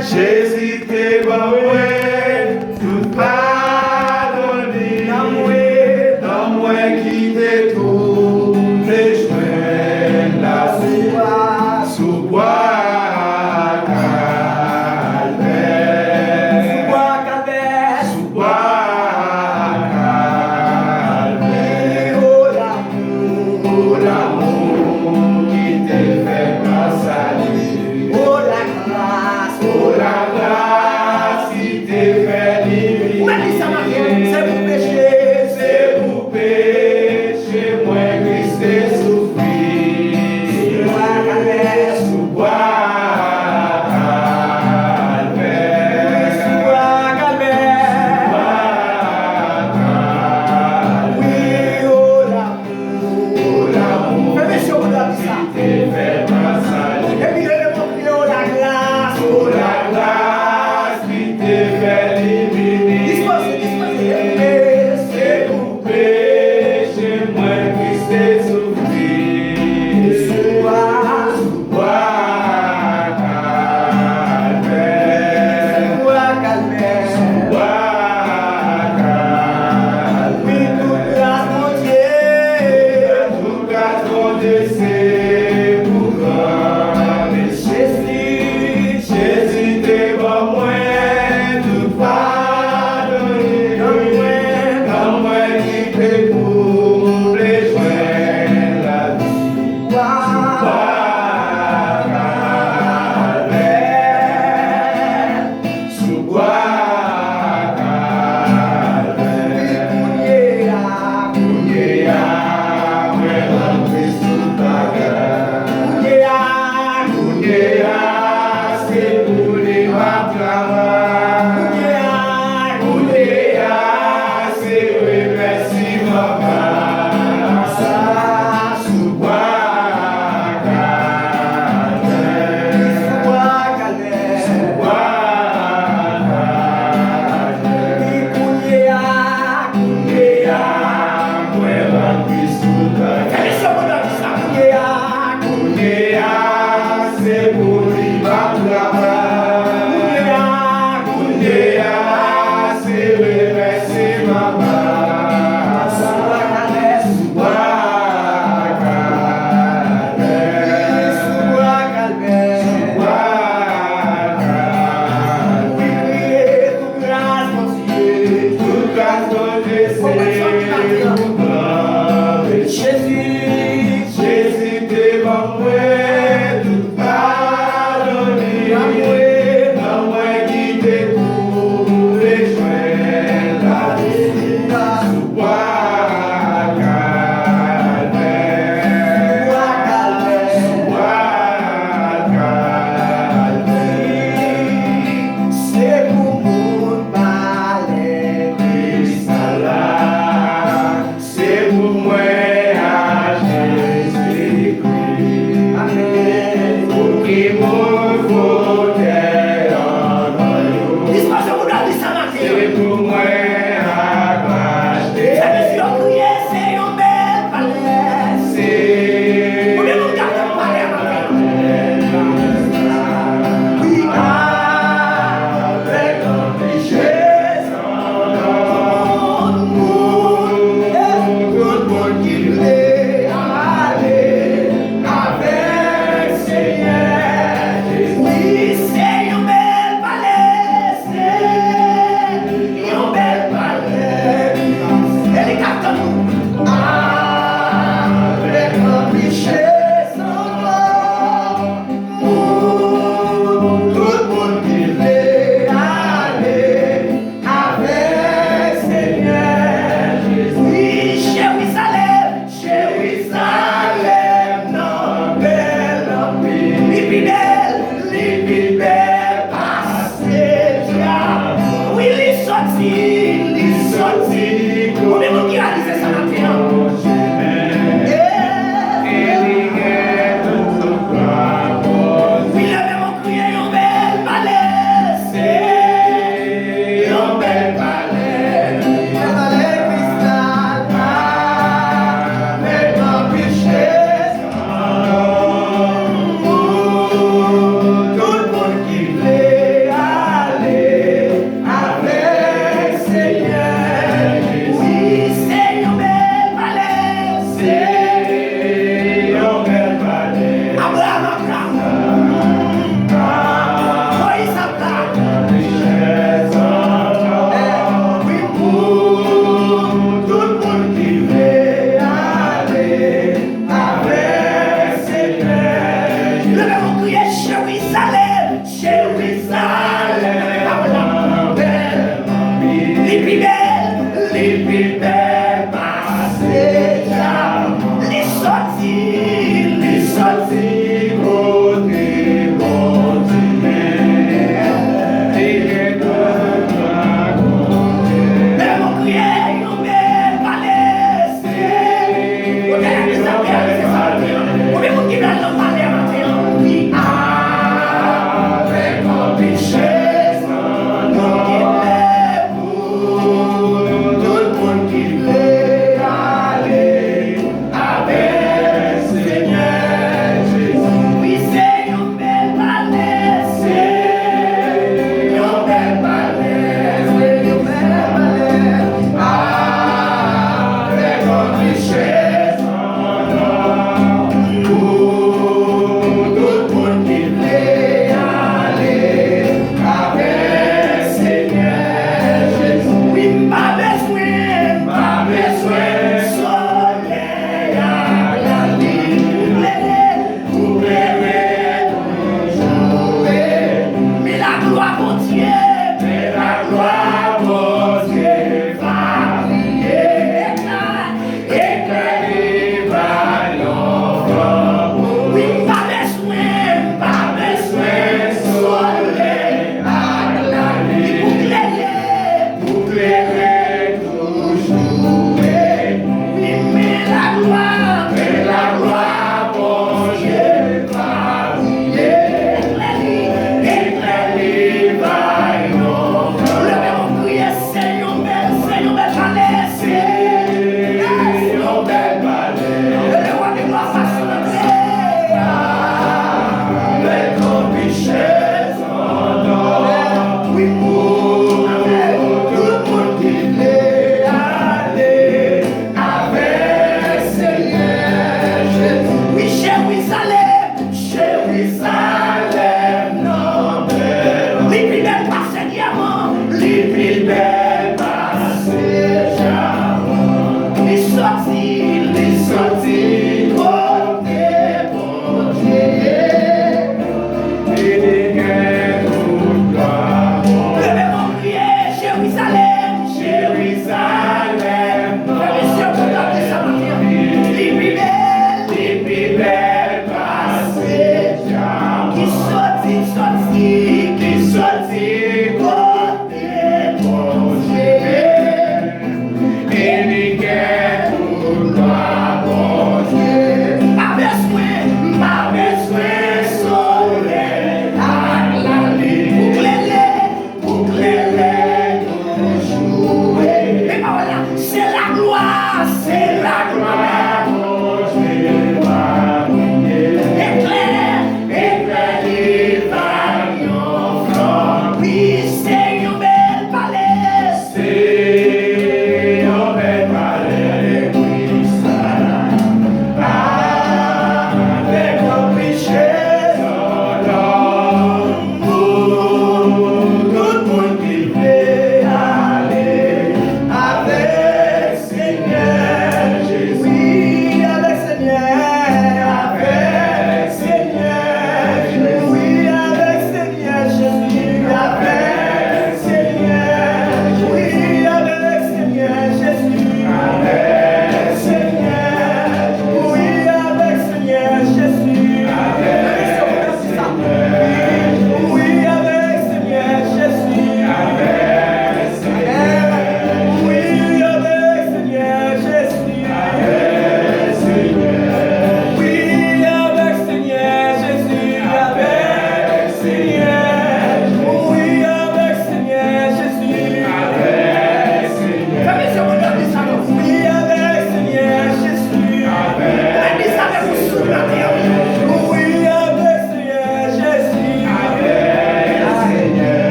Jésus te bamwe, tout pardonné. Dans moi qui te tourne, les chemins la sous bois calvaire. Sous bois calvaire. Oh l'amour qui te fait grâce à Dieu. Oh la grâce qui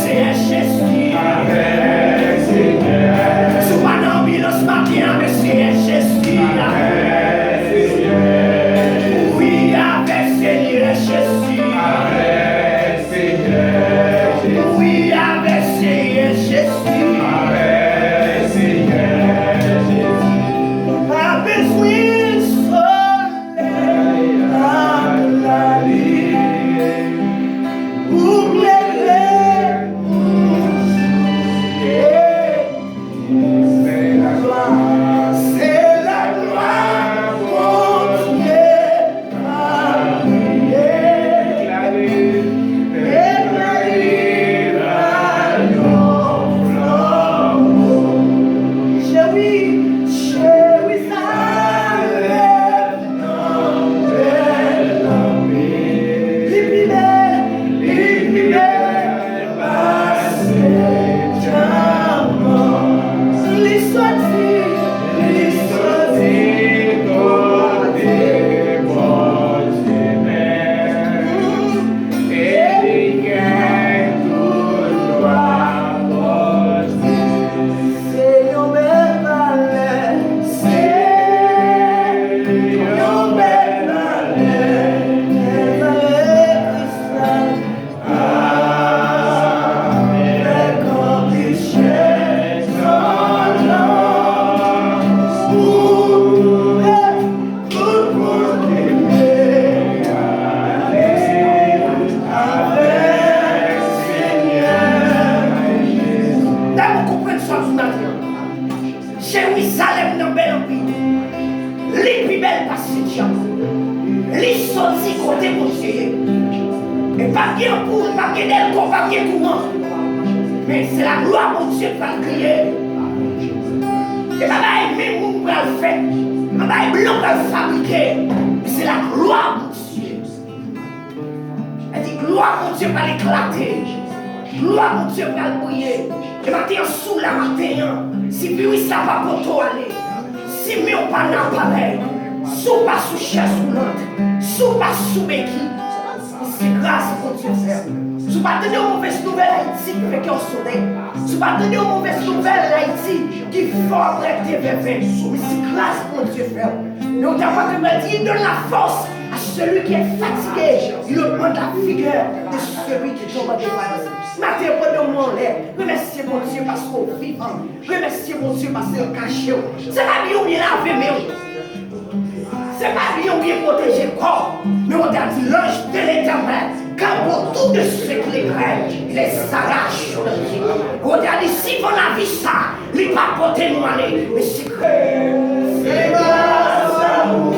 Seigneur Jésus. Sous ma ambulance, ma bien avec Seigneur Jésus. Oui, avec Seigneur Jésus. Oui, avec Seigneur Jésus. A besoin de soleil dans la vie pour m'aider. C'est la gloire, mon Dieu, à éclairer Jérusalem dans bel empire. Les plus belles passages. Les sorties côté monsieur. Et pas bien pour, pas bien d'elle, pas bien courant. Mais c'est la gloire mon Dieu qui va le crier. Et pas même mon va le faire. Pas blanc va le fabriquer. C'est la gloire mon Dieu. Elle dit gloire mon Dieu va l'éclater. Gloire mon Dieu va le briller. Et maintenant sous la matin. Si puis ça va pour toi aller, si mieux pas n'a pas l'air, sous pas sous chaise roulante, sous pas sous béquille, c'est grâce pour Dieu faire. Sous pas donner une mauvaise nouvelle Haïti qui fait qu'on sonne, sous pas donner une mauvaise nouvelle Haïti qui faudrait tes bébés, mais c'est grâce pour Dieu faire. Donc d'abord que me dit, il donne la force à celui qui est fatigué, il augmente la vigueur de celui qui tombe en défaillance. Matin, pendant mon lait, remerciez mon Dieu parce qu'on vit. Remerciez mon Dieu parce qu'on cache. C'est pas bien bien lavé, mais c'est pas bien bien protégé le corps. Mais on a dit l'ange de l'éternel, car autour de ce qui les crée, il les arrache sur le pied. On a dit si on a vu ça, il va porter nous aller. Mais c'est que c'est grâce à vous,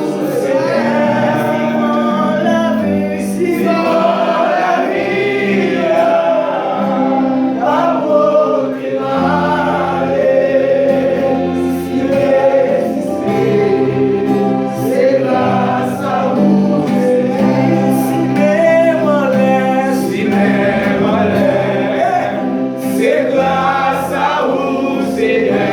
grâce à vous, Seigneur.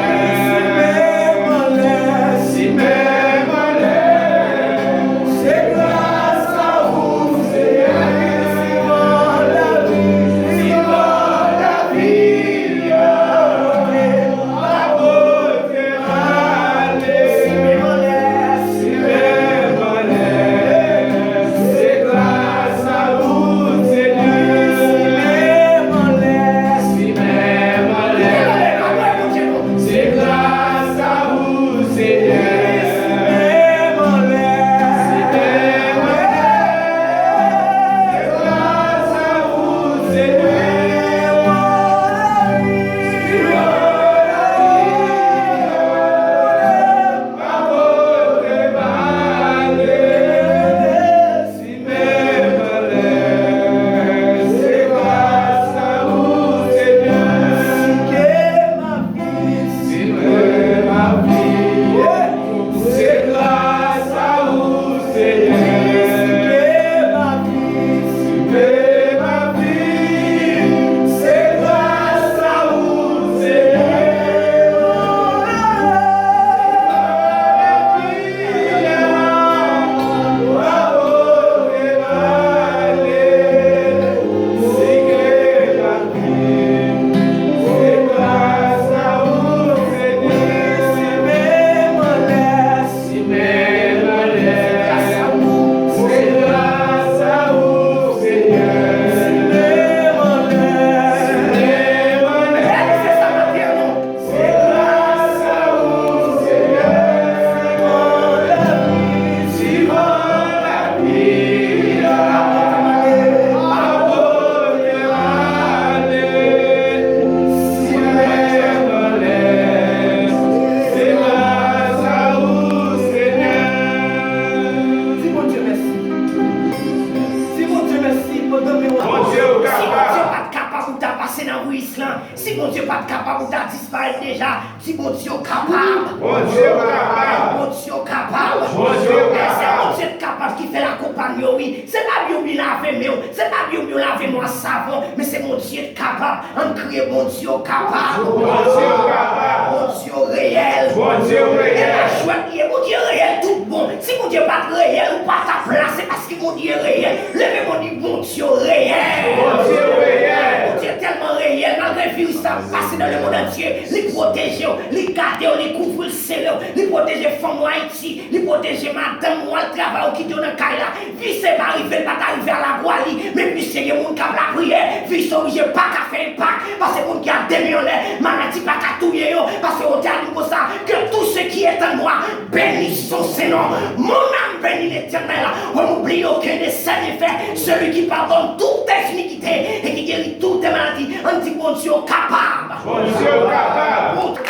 l'église là. Si mon Dieu pas capable de disparaître déjà, si mon Dieu capable. Mon Dieu capable. Mon Dieu capable. Mon Dieu C'est mon Dieu capable qui fait la compagnie, oui. C'est pas bien lui laver mais c'est pas bien lui laver moi savon, mais c'est mon Dieu capable. On crie mon Dieu capable. Mon Dieu capable. Mon Dieu réel. Mon Dieu réel. Mon Dieu réel tout bon. Si mon Dieu pas réel ou pas ta place, c'est parce que mon Dieu réel. Levez mon Dieu, mon Dieu réel. Mon Dieu réel. Mon Dieu tellement réel, malgré le virus ça passe dans le monde entier. Les protéger, les garder, les couvrir, le serrer, les protéger femmes Haïti, les protéger madame ou le travail qui donne un caïla. Vie c'est pas arrivé, pas arriver à la Guadeloupe, mais puis c'est que mon cap la prière. Vie c'est obligé pas qu'à faire impact, parce que mon qui a démioné, maladie pas qu'à tout yé, parce qu'on t'a dit comme ça, que tout ce qui est en moi, bénisse son Seigneur. Mon âme bénit l'Éternel. On n'oublie aucun des saints effets, celui qui pardonne toute iniquité et qui guérit toutes les maladies. On dit mon Dieu capable. Mon Dieu capable. Mon Dieu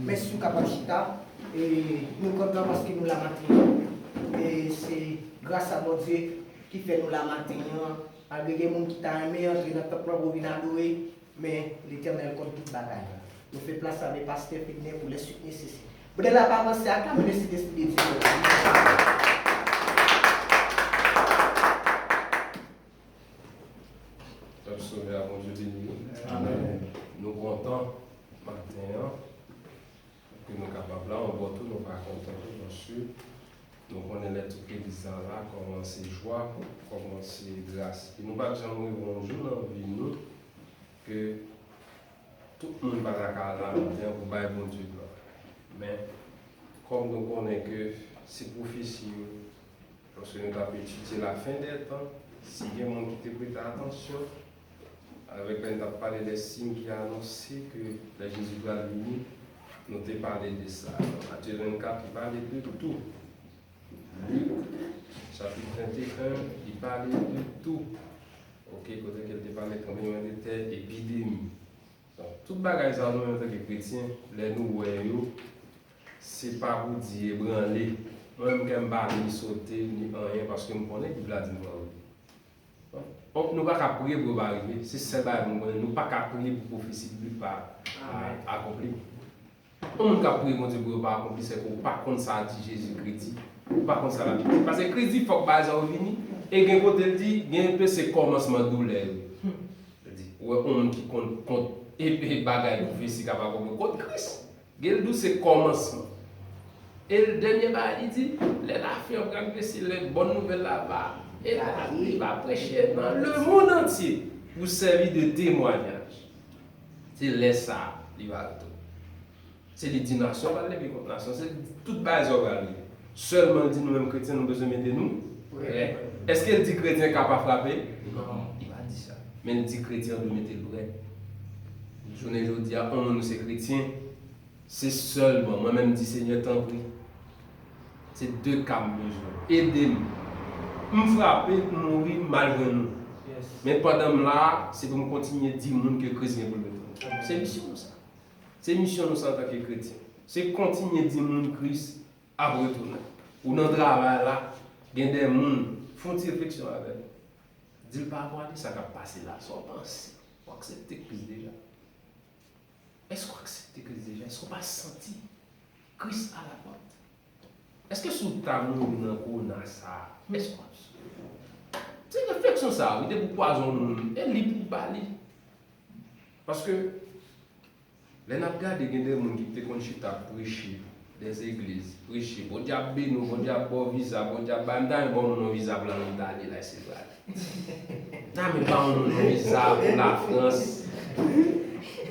merci Kapachita. Et nous comptons parce que nous la maintenons. Et c'est grâce à mon Dieu qui fait nous la maintenons. Malgré les gens qui t'a aimé, entrer dans notre propre vie adoré, mais l'Éternel compte toute bagaille. Nous faisons place à mes pasteurs féminins pour les soutenir ceci. Vous n'avez pas avancé à quand, mais c'est l'Esprit de Dieu. Sauver à mon Dieu béni. Amen. Nous comptons matin que nous sommes capables là, on voit tout, nous pas contents bien sûr. Donc on est là tout l'église là, comment c'est joie, comment c'est grâce. Et nous pas jamais un jour dans la vie nous que tout le monde va à la matin pour bailler mon Dieu. Mais comme nous connaissons que c'est prophétie, parce que nous avons étudié la fin des temps, si il y a des gens qui te prêtent attention, avec on a parlé des signes qui a annoncé que Jésus va venir, nous avons parlé de ça. Matthieu 24, il parlait de tout. Luc, chapitre 21, il parlait de tout. Ok, côté qu'il te parlait quand même de terre, épidémie. Donc, toute bagaille ça nous en tant que chrétiens, les nous voyons, c'est pas pour dire branler. Moi-même, je ne vais pas sauter ni rien parce que je connais que la Bible dit. Nous ne pouvons pas prier pour arriver. C'est ça que nous ne pouvons pas prier pour prophétie pas accomplir. On ne peut pas prier pour Dieu pour accomplir, c'est qu'on ne peut pas contre ça dit Jésus-Christ. Pas contre ça la Bible. Parce que Christ dit qu'il faut que ça revienne. Et quand il dit, il y a un peu ce commencement de douleur. Il dit, ouais, on qui compte et bagaille pour faire si capable contre Christ. Il dit, c'est commencement. Et le dernier bas, il dit, les affaires, c'est les bonnes nouvelles là-bas. Et là, il va prêcher dans le monde entier pour servir de témoignage. C'est là ça, il va retourner. C'est les 10 nations, on va lever contre nation, c'est toute base on va lever. Seulement dit nous-mêmes chrétiens, nous besoin de nous. Est-ce qu'il dit chrétien capable de frapper? Non, il va dire ça. Mais il dit chrétien de mettre le vrai. Je ne dis pas, nous c'est chrétiens, c'est seulement, moi-même dis Seigneur, t'en prie. C'est deux cas besoin. Aidez-nous. Me frapper pour mourir malgré nous. Yes. Mais pendant là, c'est pour me continuer à dire que chrétien pour le C'est mission ça. C'est mission nous en tant que chrétiens. C'est continuer à dire que Christ a retourné. Ou dans le travail là, il y a des gens qui font une réflexion avec. Dis pas avoir dit ça qui a passé là, sans penser. On accepte Christ déjà. Est-ce qu'on accepte Christ déjà? Est-ce qu'on va sentir Christ à la porte? Est-ce que sous ta main on a ça? Est-ce qu'on c'est une réflexion ça, il est pour poison, elle est pour parler. Parce que les n'a regardé des gens qui te conchita prêcher des églises, prêcher, bon diable nous, bon diable bon visa, bon diable bandam bon non visa blanc d'Italie là c'est vrai. Non mais pas un visa pour la France.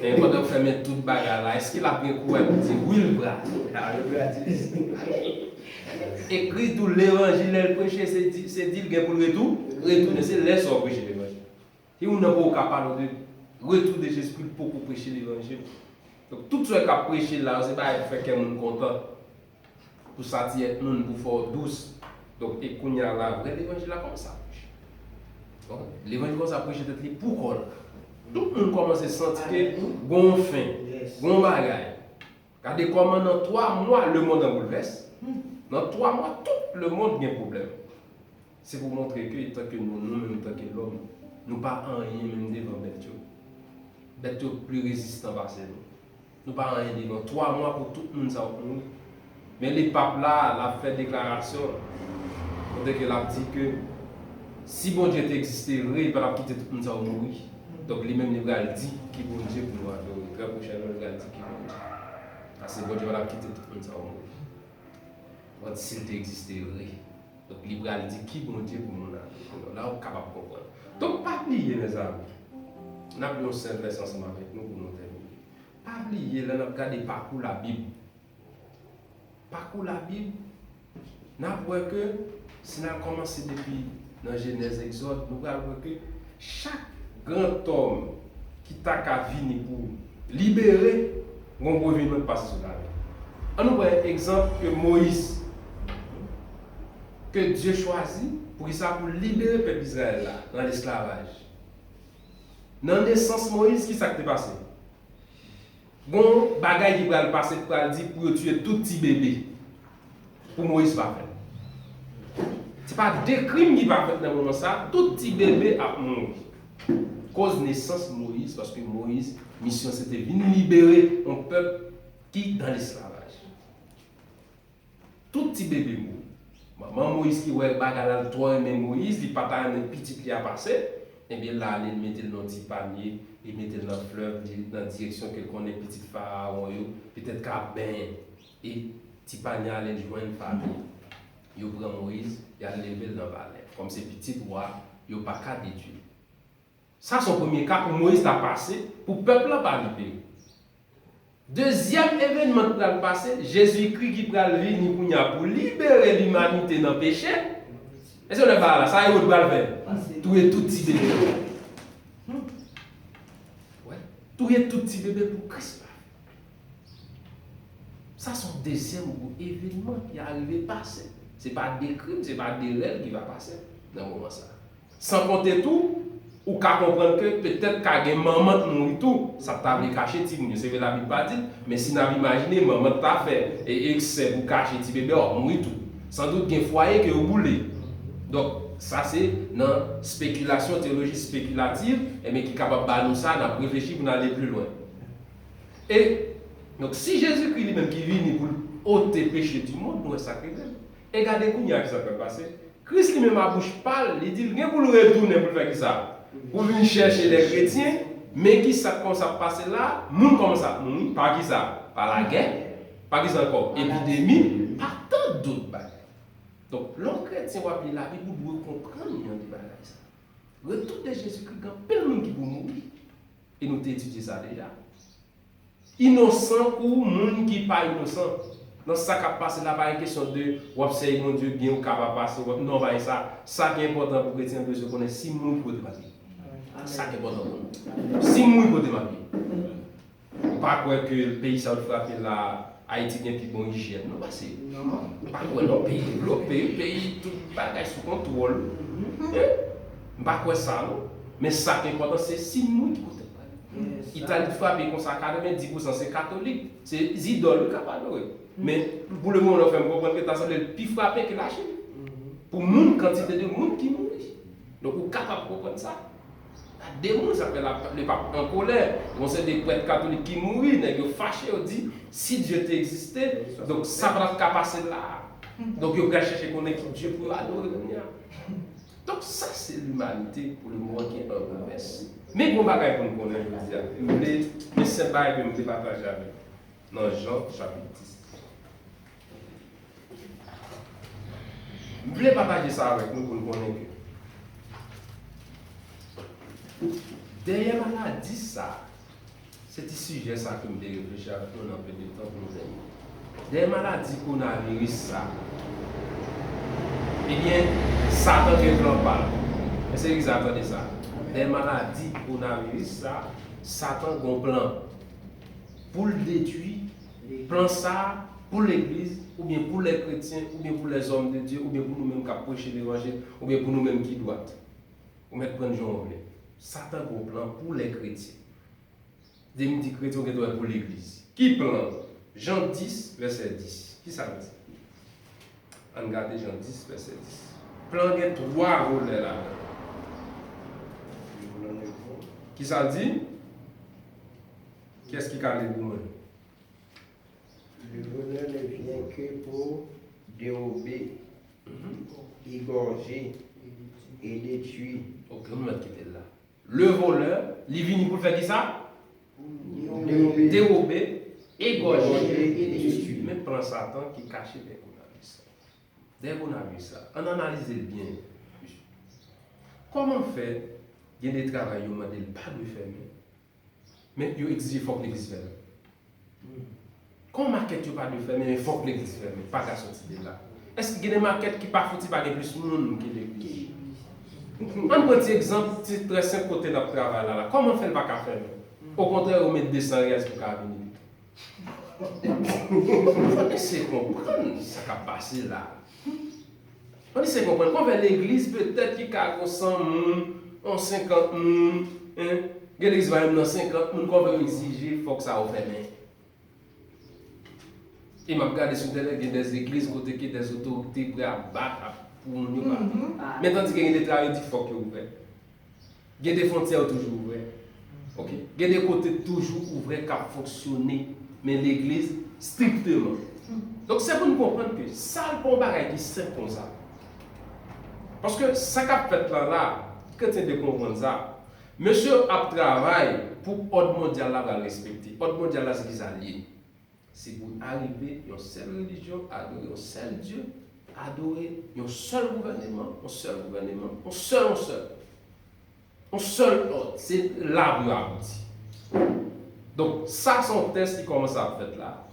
Et quand on fait mettre toute bagarre là, est-ce qu'il a pris quoi pour dire oui le bras? Et Christ tout l'évangile, le prêcher, c'est dire qu'il pour le retourner, c'est laisser on prêcher l'évangile. Et on n'a pas capable de retour de Jésus pour prêcher l'évangile. Donc tout ce qui a prêché là, c'est pas faire que nous content pour s'attirer nous pour faire douce. Donc et qu'on y a là, l'évangile là comme ça. Donc l'évangile comme ça prêcher d'être pourquoi tout le monde commence à sentir que bon fin, bon bagaille. Regardez comment dans 3 mois le monde en bouleverse. Dans 3 mois, tout le monde a un problème. C'est pour montrer que, tant que nous-mêmes, tant que l'homme, nous pas en rien même devant bête. Bête plus résistant par nous. Nous pas en rien devant. 3 mois pour tout le monde, ça va mourir. Mais les papes là, la fait déclaration, on que l'a dit que si bon Dieu existait, il ne va pas quitter tout le monde, ça va mourir. Donc lui-même, il va dire qui bon Dieu pour nous adorer. Très prochainement, il va dire qui bon Dieu. Parce que bon Dieu va quitter tout le monde, ça va mourir. Donc s'il existait, donc il va dire qui bon Dieu pour nous adorer. Là, on est capable de comprendre. Donc pas oublier mes amis. On a pris un seul verset ensemble avec nous pour nous terminer. Pas oublier, là, on a regardé parcours la Bible. Parcours la Bible, nous avons que, si nous avons commencé depuis dans Genèse, Exode, nous avons que chaque grand homme qui t'a qu'à venir pour libérer, on peut venir passer sur la vie. On nous voit un exemple que Moïse, que Dieu choisit pour libérer le peuple d'Israël dans l'esclavage. Dans la naissance Moïse, qui s'est passé? Bon, bagaille qui va le passer pour dire pour tuer tout petit bébé. Pour Moïse pas fait. Ce n'est pas des crimes qui va faire dans le moment ça, tout petit bébé a mouru. Cause naissance Moïse, parce que Moïse, mission c'était venir libérer un peuple qui est dans l'esclavage. Tout petit bébé mouru. Maman Moïse qui ouais bagaille le toit mais Moïse, il pas un petit qui a passé. Et bien là, il mettait dans un petit panier, il mettait dans le fleuve, dans la direction que connaît petit pharaon, peut-être qu'à ben. Et petit panier allait joindre une famille. Il prend Moïse, il a levé dans le palais. Comme c'est petit roi, il n'a pas qu'à détruire. Ça, c'est le premier cas pour Moïse a passé, pour le peuple n'a pas libéré. Deuxième événement qui a passé, Jésus-Christ qui va venir pour libérer l'humanité dans le péché. Est-ce qu'on est pas là? Ça y est, on doit le faire. Tout est tout petit bébé. Ouais. Tout est tout petit bébé pour Christ. Ça, c'est le deuxième événement qui est arrivé passé. Ce n'est pas des crimes, ce n'est pas des règles qui va passer dans le moment ça. Sans compter tout, ou qu'à comprendre que peut-être qu'à une maman mourir tout, ça t'a caché petit bébé. C'est la Bible pas dit, mais si vous imaginez, maman t'a fait et excès pour cacher petit bébé, on mourir tout. Sans doute qu'il y a un foyer qui est boulé. Donc, ça c'est dans la spéculation, théologie spéculative, mais qui est capable de nous ça, de réfléchir pour aller plus loin. Et donc, si Jésus-Christ lui-même qui vient pour ôter le péché du monde, nous est sacré. Et regardez comment ça peut passer. Christ lui-même à bouche parle, il dit qu'il pour le retourner pour faire ça. Pour venir chercher les chrétiens, mais qui ça commence à passer là, nous commence à mourir. Par qui ça? Par la guerre, par qui ça encore? Épidémie, par tant d'autres bagages. Donc, l'homme chrétien va appeler la Bible pour comprendre des bagages. Retour de Jésus-Christ, il y a plein de monde qui vont mourir. Et nous avons étudié ça déjà. Innocent ou monde qui n'est pas innocent. Dans ça qui a passé là, pas une question de observer mon Dieu bien ou capable de passer. Non, ça qui est important pour les chrétiens, c'est qu'on ait 6 mois pour démarrer. Ça qui est important pour nous. 6 mois pour démarrer. Pas quoi que le pays ça va frapper là, Haïti a plus bon hygiène. Non, c'est pas quoi le pays développé, le pays tout bagage sous contrôle. Pas quoi ça, non. Mais ça qui est important, c'est 6 mois qui coûtent. L'Italie frappe comme ça, 90% c'est catholique, c'est idoles capables. Mais pour le monde, on fait comprendre que tu as le plus frappé que la Chine. Pour une quantité de monde qui mourent. Donc, on est capable de comprendre ça. Des gens s'appellent le pape en colère. On sait des prêtres catholiques qui mourent, ils fâchés, on dit si Dieu t'existait, donc ça va passer là. Donc, ils vont chercher qu'on est Dieu pour adorer. Donc, ça c'est l'humanité pour le moment qui est un promesse. Mais bon bagage pour nous connaître, je veux dire, mais c'est pas que nous partager avec dans Jean chapitre 10. Je voulais partager ça avec nous pour nous connaître. Derrière maladie, ça, c'est un sujet ça que je vais réfléchir avec nous un peu de temps pour nous aider. Derrière maladie qu'on a virus ça, eh bien, Satan qui est en parle. Est-ce que vous attendez ça? Des maladies qu'on a vu ça, Satan a un plan pour le détruire, plan ça pour l'église, ou bien pour les chrétiens, ou bien pour les hommes de Dieu, ou bien pour nous-mêmes qui prêchons l'évangile, ou bien pour nous-mêmes qui doivent. Ou mettre prendre Jean Satan a un plan pour les chrétiens. Des petits chrétiens qui doivent pour l'église. Qui plan? Jean 10, verset 10. Qui ça dit? On regarde Jean 10, verset 10. Plan de 3 volets là. Qui ça dit? Qu'est-ce qui a les gourmands? Le voleur ne vient que pour dérober, égorger et détruire. Ok, on va quitter là. Le voleur, il vient pour faire qui ça? Dérober, égorger et détruire. Mais prends Satan qui cache dès qu'on a vu ça. Dès qu'on a vu ça, on analyse bien. Comment faire? Il y a des travaux, il n'y a pas de fermer. Mais il exige qu'il faut que l'église ferme. Quand maquette tu pas de fermer, mais il faut que l'église ferme. Pas qu'à sortir de là. Est-ce qu'il y a des maquettes qui pas foutues par plus de monde que l'église? On prend un exemple, c'est très simple côté de notre travail là. Comment faire pas qu'à fermer? Au contraire, on met 200 reais pour qu'à venir. Il faut essayer de comprendre ce qui a passé là. On essaie de comprendre. Quand on fait l'église, peut-être qu'il y a 100 personnes, 50 personnes. L'église va même dans 50 personnes, qu'on veut exiger, il faut que ça ferme. Et je regarde sur Internet, il y a des églises côté qui des autorités prêtes à battre pour nous. Mais tandis qu'il y a des travaux qui faut qu'ils ouvrent. Il y a des frontières toujours ouvertes. Ok. Il y a des côtés toujours ouverts qui fonctionnent, mais l'église strictement. Donc c'est pour nous comprendre que ça le bon bagage qui c'est comme ça. Parce que ça qu'a fait là, quand tu de comprendre ça, monsieur a travaillé pour l'ordre mondial là va respecter. L'ordre mondial là c'est qu'ils alliés. C'est pour arriver à une seule religion, adorer un seul Dieu, adorer un seul gouvernement, un seul ordre. C'est l'arbre abouti. Donc, ça, c'est un test qui commence à faire là.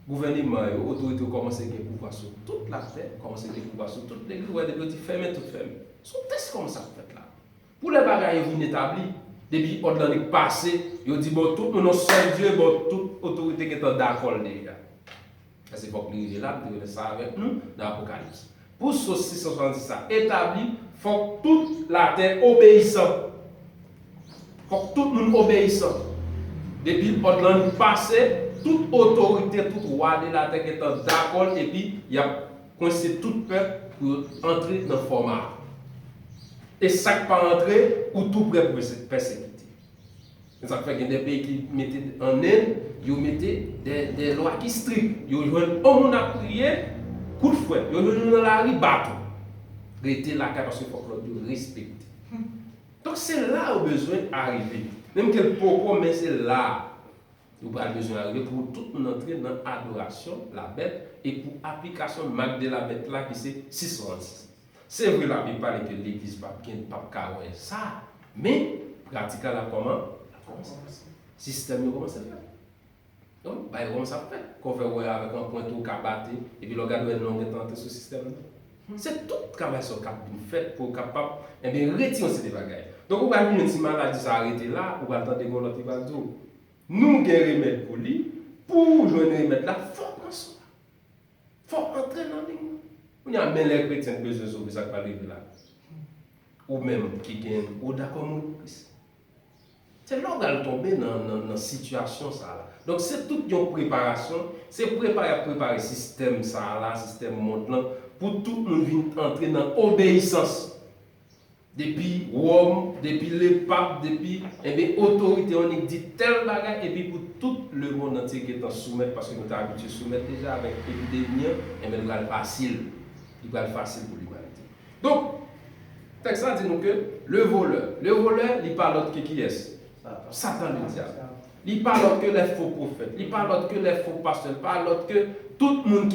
Gouvernement et autorité commencent à gagner pouvoir sur toute la terre, commencent à gagner pouvoir sur toutes les gouvernements, des petits fermés, tout fermé. Son test commence à faire là. Pour les bagages qui sont établis, depuis l'ordre passé, ils disent bon, tout le monde seul Dieu, bon, toute autorité qui est d'accord déjà. C'est pour que nous là, nous ça avec nous dans l'Apocalypse. Pour ce 670 ça établi, il faut que toute la terre obéissant. Il faut que tout le monde obéissant. Depuis l'ordre passé, toute autorité, tout roi de la terre qui est d'accord, et puis il y a coincé tout peuple pour entrer dans le format. Et ça qui pas entrer, ou tout prêt pour persécuter. Ça fait qu'il y a des pays qui mettaient en Inde, ils mettaient des lois qui strictes. Ils ont on a prié, coup de fouet. Ils ont dans la rue, bateau. Rester là parce qu'il faut que l'autre respecte. Donc c'est là où besoin d'arriver. Même quel pourquoi, mais c'est là où vous avez besoin d'arriver pour tout le monde entrer dans l'adoration, la bête, et pour l'application de la bête là qui c'est 666. C'est vrai la Bible parle que l'église pas bien pas carré ça, mais pratiquer là comment? Système comment ça fait? Donc, il commence à faire. Qu'on fait avec un point tout cabaté et puis le gars doit non tenter ce système. C'est tout le travail sur cap fait pour capable et bien retirer ces bagages. Donc on va venir si maladie s'arrêter là, on va attendre que l'autre va dire nous gain remède pour lui pour joindre remède là, faut prendre ça. Faut entrer dans ligne. On y a même les chrétiens besoin de sauver ça qui va arriver là. Ou même qui gagne ou d'accord Christ. C'est là qu'on va tomber dans la situation ça là. Donc c'est toute une préparation, c'est préparer système ça là, système monde là pour tout le monde venir entrer dans l'obéissance. Depuis Rome, depuis le pape, depuis l'autorité, on dit tel bagage et puis pour tout le monde entier qui est en soumettre parce que nous sommes habitués à soumettre déjà avec l'épidémie, et bien il va être facile. Il va être facile pour l'humanité. Donc, le texte dit nous que le voleur, il parle d'autre que qui est? Satan le diable. Il parle d'autre que les faux prophètes, il parle d'autre que les faux pasteurs, il parle d'autre que tout le monde qui